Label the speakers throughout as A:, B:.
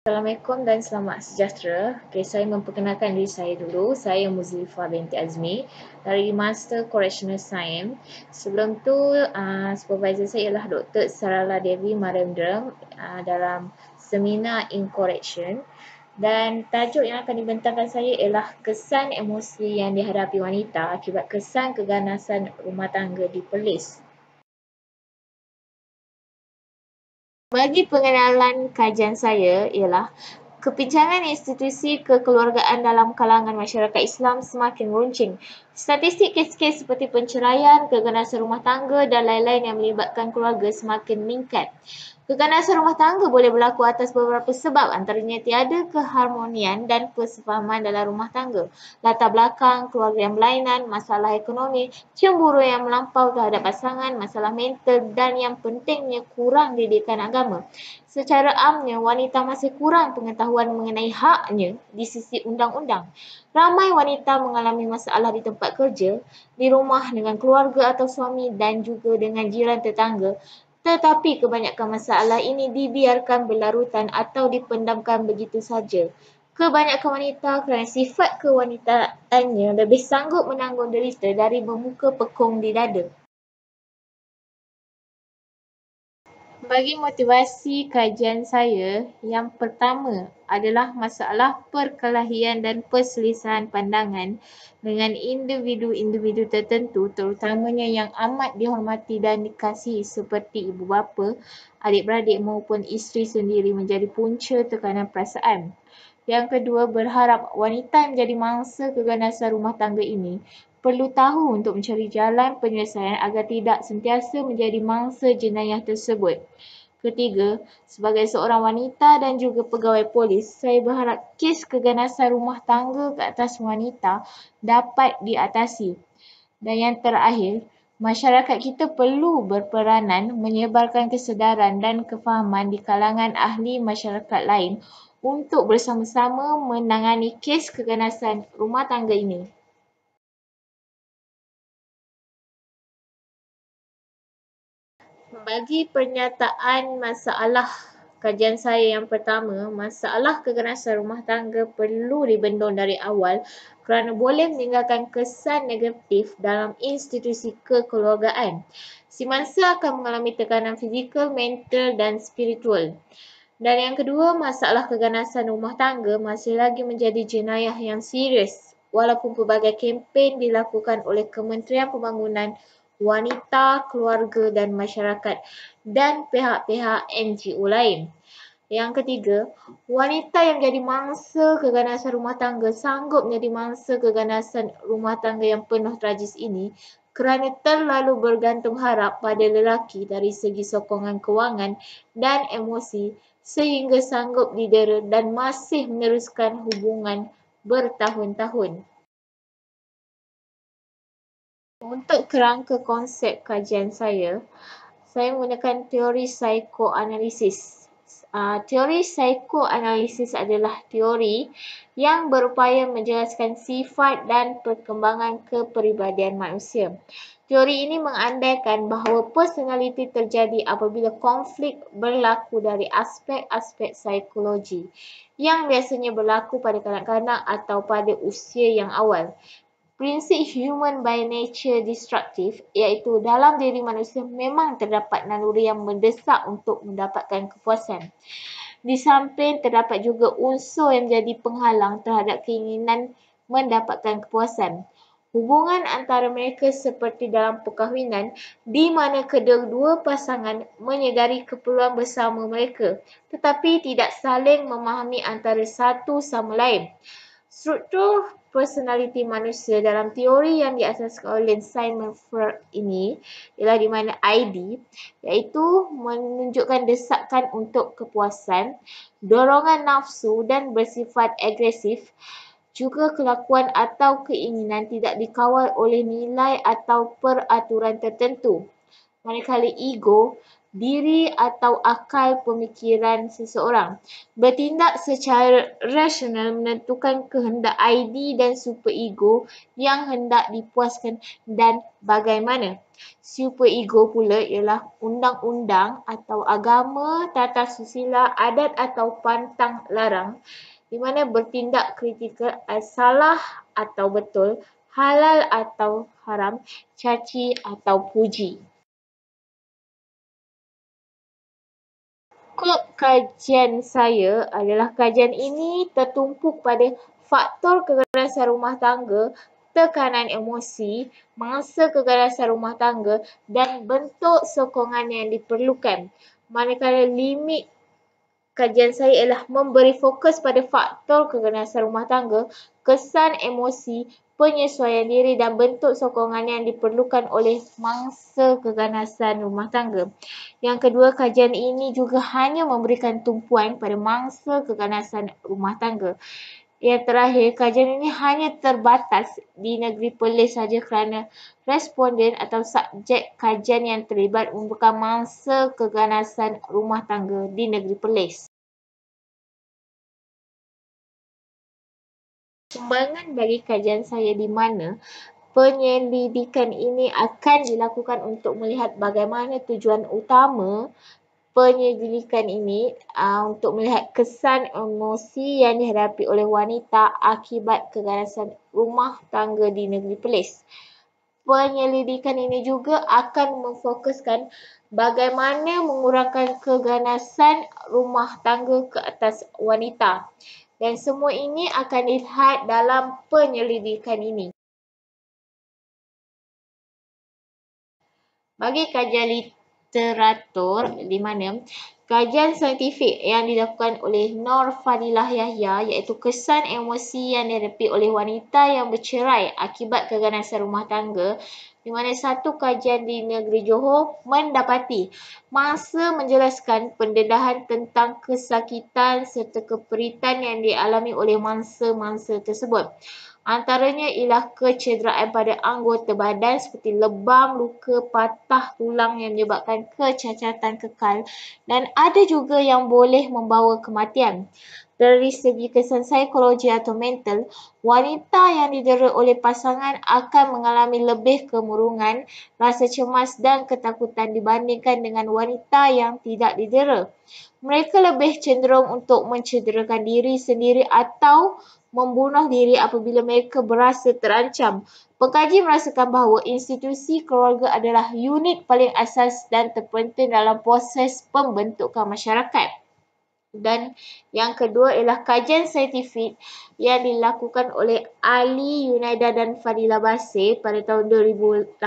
A: Assalamualaikum dan selamat sejahtera. Okay, saya memperkenalkan diri saya dulu. Saya Muzlifah binti Azmi dari Master Correctional Science. Sebelum tu, supervisor saya ialah Dr. Sarala Devi Marendra dalam seminar in correction. Dan tajuk yang akan dibentangkan saya ialah kesan emosi yang dihadapi wanita akibat kesan keganasan rumah tangga di Perlis. Bagi pengenalan kajian saya ialah kepincangan institusi kekeluargaan dalam kalangan masyarakat Islam semakin meruncing. Statistik kes-kes seperti penceraian, keganasan rumah tangga dan lain-lain yang melibatkan keluarga semakin meningkat. Keganasan rumah tangga boleh berlaku atas beberapa sebab, antaranya tiada keharmonian dan kesefahaman dalam rumah tangga, latar belakang keluarga yang berlainan, masalah ekonomi, cemburu yang melampau terhadap pasangan, masalah mental dan yang pentingnya kurang didikan agama. Secara amnya, wanita masih kurang pengetahuan mengenai haknya di sisi undang-undang. Ramai wanita mengalami masalah di tempat kerja, di rumah dengan keluarga atau suami dan juga dengan jiran tetangga. Tetapi kebanyakan masalah ini dibiarkan berlarutan atau dipendamkan begitu saja. Kebanyakan wanita kerana sifat kewanitaannya lebih sanggup menanggung derita dari membuka pekung di dada. Bagi motivasi kajian saya, yang pertama adalah masalah perkelahian dan perselisihan pandangan dengan individu-individu tertentu, terutamanya yang amat dihormati dan dikasihi seperti ibu bapa, adik-beradik maupun isteri sendiri menjadi punca tekanan perasaan. Yang kedua, berharap wanita yang menjadi mangsa keganasan rumah tangga ini perlu tahu untuk mencari jalan penyelesaian agar tidak sentiasa menjadi mangsa jenayah tersebut. Ketiga, sebagai seorang wanita dan juga pegawai polis, saya berharap kes keganasan rumah tangga ke atas wanita dapat diatasi. Dan yang terakhir, masyarakat kita perlu berperanan menyebarkan kesedaran dan kefahaman di kalangan ahli masyarakat lain untuk bersama-sama menangani kes keganasan rumah tangga ini. Bagi pernyataan masalah kajian saya yang pertama, masalah keganasan rumah tangga perlu dibendung dari awal kerana boleh meninggalkan kesan negatif dalam institusi kekeluargaan. Si mangsa akan mengalami tekanan fizikal, mental dan spiritual. Dan yang kedua, masalah keganasan rumah tangga masih lagi menjadi jenayah yang serius walaupun pelbagai kempen dilakukan oleh Kementerian Pembangunan Wanita, Keluarga dan Masyarakat dan pihak-pihak NGO lain. Yang ketiga, wanita yang menjadi mangsa keganasan rumah tangga sanggup menjadi mangsa keganasan rumah tangga yang penuh tragis ini kerana terlalu bergantung harap pada lelaki dari segi sokongan kewangan dan emosi sehingga sanggup didera dan masih meneruskan hubungan bertahun-tahun. Untuk kerangka konsep kajian saya menggunakan teori psikoanalisis. Teori psikoanalisis adalah teori yang berupaya menjelaskan sifat dan perkembangan kepribadian manusia. Teori ini mengandaikan bahawa personaliti terjadi apabila konflik berlaku dari aspek-aspek psikologi yang biasanya berlaku pada kanak-kanak atau pada usia yang awal. Prinsip human by nature destructive iaitu dalam diri manusia memang terdapat naluri yang mendesak untuk mendapatkan kepuasan. Di samping terdapat juga unsur yang menjadi penghalang terhadap keinginan mendapatkan kepuasan. Hubungan antara mereka seperti dalam perkahwinan di mana kedua-dua pasangan menyedari keperluan bersama mereka tetapi tidak saling memahami antara satu sama lain. Struktur personaliti manusia dalam teori yang diasaskan oleh Simon Freud ini ialah di mana ID iaitu menunjukkan desakan untuk kepuasan, dorongan nafsu dan bersifat agresif, juga kelakuan atau keinginan tidak dikawal oleh nilai atau peraturan tertentu. Manakala ego diri atau akal pemikiran seseorang. Bertindak secara rasional menentukan kehendak ID dan superego yang hendak dipuaskan dan bagaimana. Superego pula ialah undang-undang atau agama, tata susila, adat atau pantang larang di mana bertindak kritikal salah atau betul, halal atau haram, caci atau puji. Skop kajian saya adalah kajian ini tertumpu pada faktor keganasan rumah tangga, tekanan emosi, mangsa keganasan rumah tangga dan bentuk sokongan yang diperlukan. Manakala limit kajian saya ialah memberi fokus pada faktor keganasan rumah tangga, kesan emosi, penyesuaian diri dan bentuk sokongan yang diperlukan oleh mangsa keganasan rumah tangga. Yang kedua, kajian ini juga hanya memberikan tumpuan pada mangsa keganasan rumah tangga. Yang terakhir, kajian ini hanya terbatas di negeri Perlis sahaja kerana responden atau subjek kajian yang terlibat merupakan mangsa keganasan rumah tangga di negeri Perlis. Sumbangan bagi kajian saya di mana penyelidikan ini akan dilakukan untuk melihat bagaimana tujuan utama penyelidikan ini untuk melihat kesan emosi yang dihadapi oleh wanita akibat keganasan rumah tangga di negeri Perlis. Penyelidikan ini juga akan memfokuskan bagaimana mengurangkan keganasan rumah tangga ke atas wanita. Dan semua ini akan dilihat dalam penyelidikan ini. Bagi kajian literatur di mana kajian saintifik yang dilakukan oleh Nur Fadilah Yahya iaitu kesan emosi yang dihadapi oleh wanita yang bercerai akibat keganasan rumah tangga di mana satu kajian di negeri Johor mendapati mangsa menjelaskan pendedahan tentang kesakitan serta keperitan yang dialami oleh mangsa-mangsa tersebut. Antaranya ialah kecederaan pada anggota badan seperti lebam, luka, patah tulang yang menyebabkan kecacatan kekal dan ada juga yang boleh membawa kematian. Dari segi kesan psikologi atau mental, wanita yang didera oleh pasangan akan mengalami lebih kemurungan, rasa cemas dan ketakutan dibandingkan dengan wanita yang tidak didera. Mereka lebih cenderung untuk mencederakan diri sendiri atau membunuh diri apabila mereka berasa terancam. Pengkaji merasakan bahawa institusi keluarga adalah unit paling asas dan terpenting dalam proses pembentukan masyarakat. Dan yang kedua ialah kajian saintifik yang dilakukan oleh Ali Yunaida dan Fadila Basir pada tahun 2018.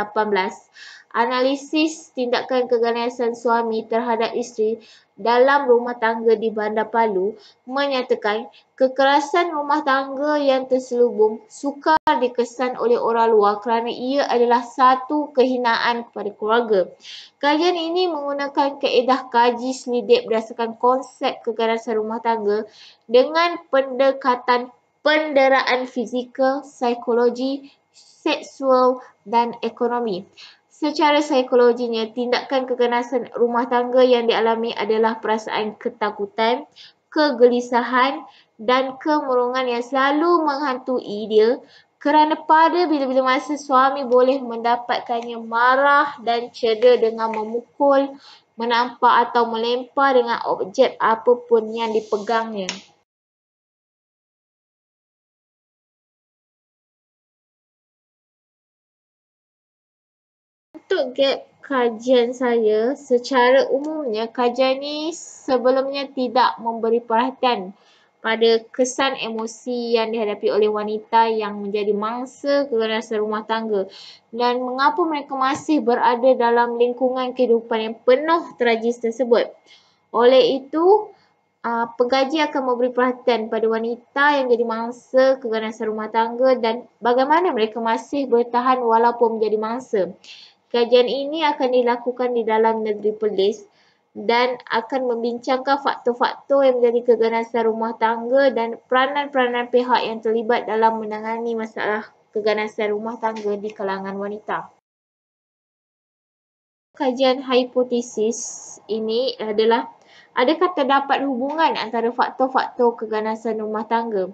A: Analisis tindakan keganasan suami terhadap isteri dalam rumah tangga di Bandar Palu menyatakan kekerasan rumah tangga yang terselubung sukar dikesan oleh orang luar kerana ia adalah satu kehinaan kepada keluarga. Kajian ini menggunakan kaedah kaji selidik berdasarkan konsep keganasan rumah tangga dengan pendekatan penderaan fizikal, psikologi, seksual dan ekonomi. Secara psikologinya, tindakan keganasan rumah tangga yang dialami adalah perasaan ketakutan, kegelisahan dan kemurungan yang selalu menghantui dia kerana pada bila-bila masa suami boleh mendapatkannya marah dan cedera dengan memukul, menampak atau melempar dengan objek apapun yang dipegangnya. Untuk gap kajian saya, secara umumnya kajian ini sebelumnya tidak memberi perhatian pada kesan emosi yang dihadapi oleh wanita yang menjadi mangsa keganasan rumah tangga dan mengapa mereka masih berada dalam lingkungan kehidupan yang penuh tragis tersebut. Oleh itu, pengkaji akan memberi perhatian pada wanita yang jadi mangsa keganasan rumah tangga dan bagaimana mereka masih bertahan walaupun menjadi mangsa. Kajian ini akan dilakukan di dalam negeri Perlis dan akan membincangkan faktor-faktor yang menjadi keganasan rumah tangga dan peranan-peranan pihak yang terlibat dalam menangani masalah keganasan rumah tangga di kalangan wanita. kajian hipotesis ini adalah, adakah terdapat hubungan antara faktor-faktor keganasan rumah tangga?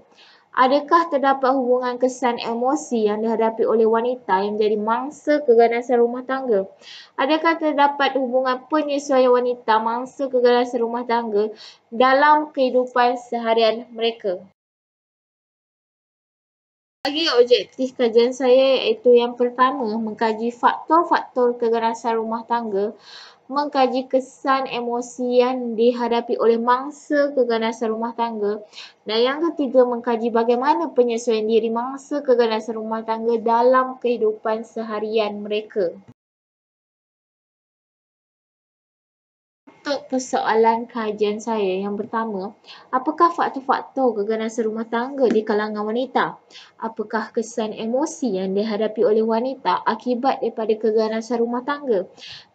A: Adakah terdapat hubungan kesan emosi yang dihadapi oleh wanita yang menjadi mangsa keganasan rumah tangga? Adakah terdapat hubungan penyesuaian wanita mangsa keganasan rumah tangga dalam kehidupan seharian mereka? Bagi objektif kajian saya iaitu yang pertama, mengkaji faktor-faktor keganasan rumah tangga, mengkaji kesan emosi yang dihadapi oleh mangsa keganasan rumah tangga, dan yang ketiga, mengkaji bagaimana penyesuaian diri mangsa keganasan rumah tangga dalam kehidupan seharian mereka. Untuk persoalan kajian saya yang pertama, apakah faktor-faktor keganasan rumah tangga di kalangan wanita? Apakah kesan emosi yang dihadapi oleh wanita akibat daripada keganasan rumah tangga?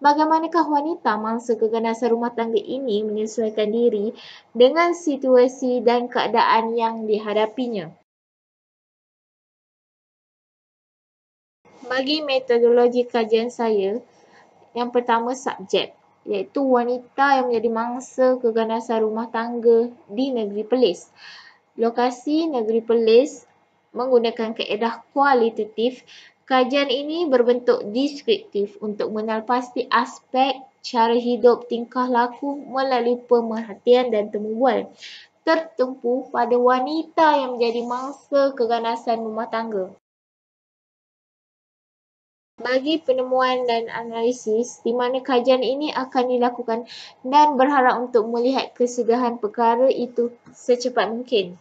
A: Bagaimanakah wanita mangsa keganasan rumah tangga ini menyesuaikan diri dengan situasi dan keadaan yang dihadapinya? Bagi metodologi kajian saya, yang pertama subjek, iaitu wanita yang menjadi mangsa keganasan rumah tangga di negeri Perlis. Lokasi negeri Perlis menggunakan kaedah kualitatif. Kajian ini berbentuk deskriptif untuk mengenal pasti aspek cara hidup tingkah laku melalui pemerhatian dan temu bual tertumpu pada wanita yang menjadi mangsa keganasan rumah tangga. Bagi penemuan dan analisis di mana kajian ini akan dilakukan dan berharap untuk melihat kesudahan perkara itu secepat mungkin.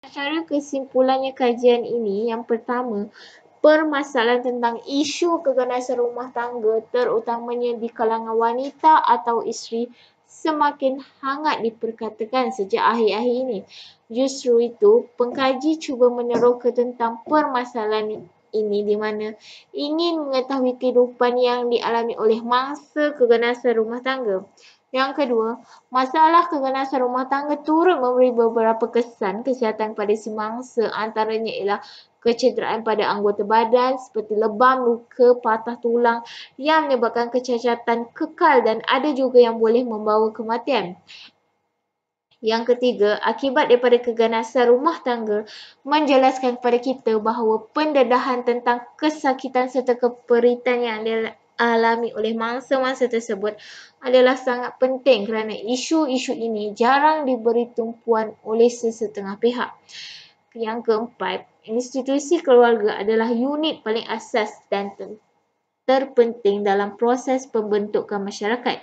A: Secara kesimpulannya kajian ini, yang pertama, permasalahan tentang isu keganasan rumah tangga terutamanya di kalangan wanita atau isteri semakin hangat diperkatakan sejak akhir-akhir ini. Justru itu, pengkaji cuba meneroka tentang permasalahan ini di mana ingin mengetahui kehidupan yang dialami oleh mangsa keganasan rumah tangga. Yang kedua, masalah keganasan rumah tangga turut memberi beberapa kesan kesihatan pada si mangsa, antaranya ialah kecederaan pada anggota badan seperti lebam, luka, patah tulang yang menyebabkan kecacatan kekal dan ada juga yang boleh membawa kematian. Yang ketiga, akibat daripada keganasan rumah tangga menjelaskan kepada kita bahawa pendedahan tentang kesakitan serta keperitan yang dialami oleh mangsa-mangsa tersebut adalah sangat penting kerana isu-isu ini jarang diberi tumpuan oleh sesetengah pihak. Yang keempat, institusi keluarga adalah unit paling asas dan terpenting dalam proses pembentukan masyarakat.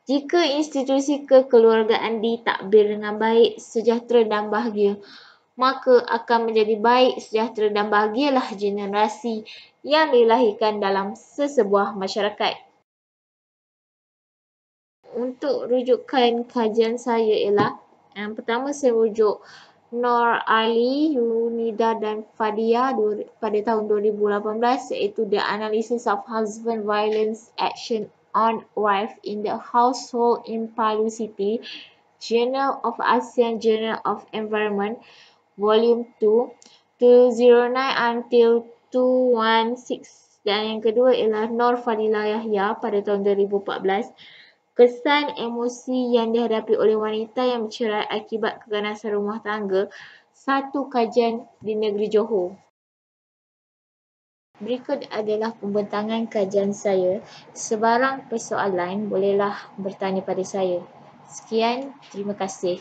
A: Jika institusi kekeluargaan ditadbir dengan baik, sejahtera dan bahagia, maka akan menjadi baik, sejahtera dan bahagialah generasi yang dilahirkan dalam sesebuah masyarakat. Untuk rujukan kajian saya ialah, yang pertama saya rujuk Nur Ali, Yunida dan Fadia pada tahun 2018 iaitu The Analysis of Husband Violence Action on Wife in the Household in Palu City, Journal of ASEAN Journal of Environment, Volume 2, 209 until 216. Dan yang kedua ialah Nur Fadila Yahya pada tahun 2014, Kesan emosi yang dihadapi oleh wanita yang bercerai akibat keganasan rumah tangga, satu kajian di negeri Johor. Berikut adalah pembentangan kajian saya. Sebarang persoalan bolehlah bertanya pada saya. Sekian, terima kasih.